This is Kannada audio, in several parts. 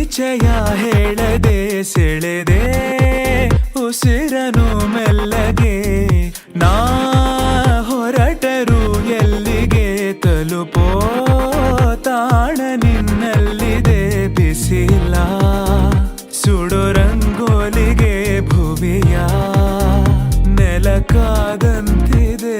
ಪರಿಚಯ ಹೇಳದೆ ಸೆಳೆದೆ ಉಸಿರನು ಮೆಲ್ಲಗೆ ನಾ ಹೊರಟರು ಎಲ್ಲಿಗೆ ತಲುಪೋ ತಾಣ ನಿನ್ನಲ್ಲಿದೆ ಬಿಸಿಲ ಸುಡೋ ರಂಗೋಲಿಗೆ ಭುವಿಯ ನೆಲಕಾದಂತಿದೆ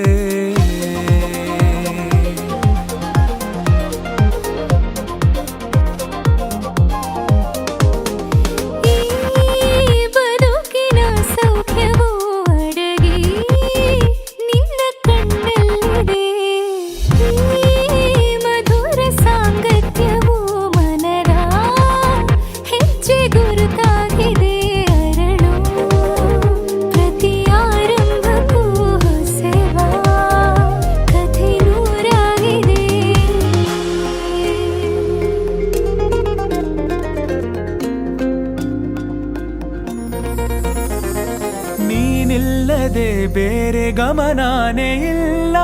ನೀನಿಲ್ಲದೆ ಬೇರೆ ಗಮನಾನೇ ಇಲ್ಲ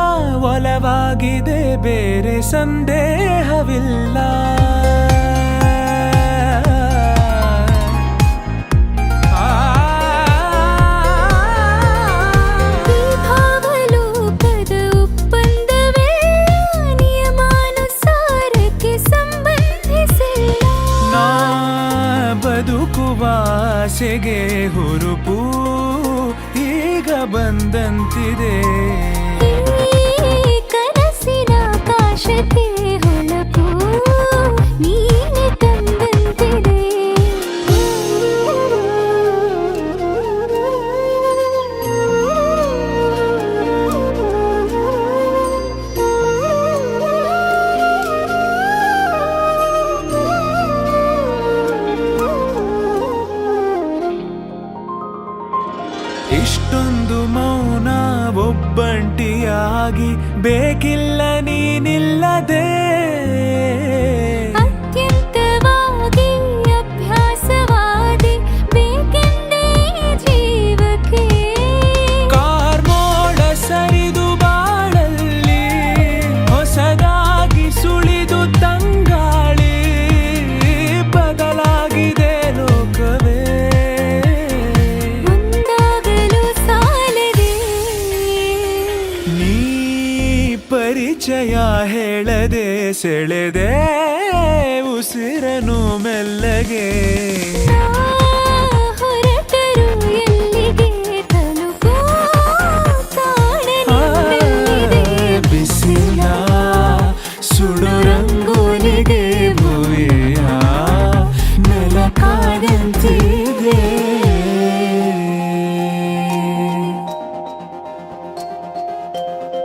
ಒಲವಾಗಿದೆ ಬೇರೆ ಸಂದೇಹವಿಲ್ಲ ನಾ ಬದುಕುವ ಆಸೆಗೆ ಹುರುಪು ಈಗ ಬಂದಂತಿದೆ ಕನಸಿನ ಆಕಾಶಕ್ಕೆ ಹೊಳಪು ನೀನೆ ತಂದಂತಿದೆ ಇಷ್ಟೊಂದು ಮೌನ ಒಬ್ಬಂಟಿಯಾಗಿ ಬೇಕಿಲ್ಲ ನೀನಿಲ್ಲದೆ ಅತ್ಯಂತವಾಗಿ ಅಭ್ಯಾಸವಾದಿ ಬೇಕೆಂದೇ ಜೀವಕ್ಕೆ ಕಾರ್ಮೋಡ ಸರಿದು ಬಾಳಲ್ಲಿ ಹೊಸದಾಗಿ ಸುಳಿದು ತಂಗಾಳಿ ಬದಲಾಗಿದೆ ಲೋಕವೇ ಪರಿಚಯ ಹೇಳದೆ ಸೆಳೆದೆ ಉಸಿರನು ಮೆಲ್ಲಗೆ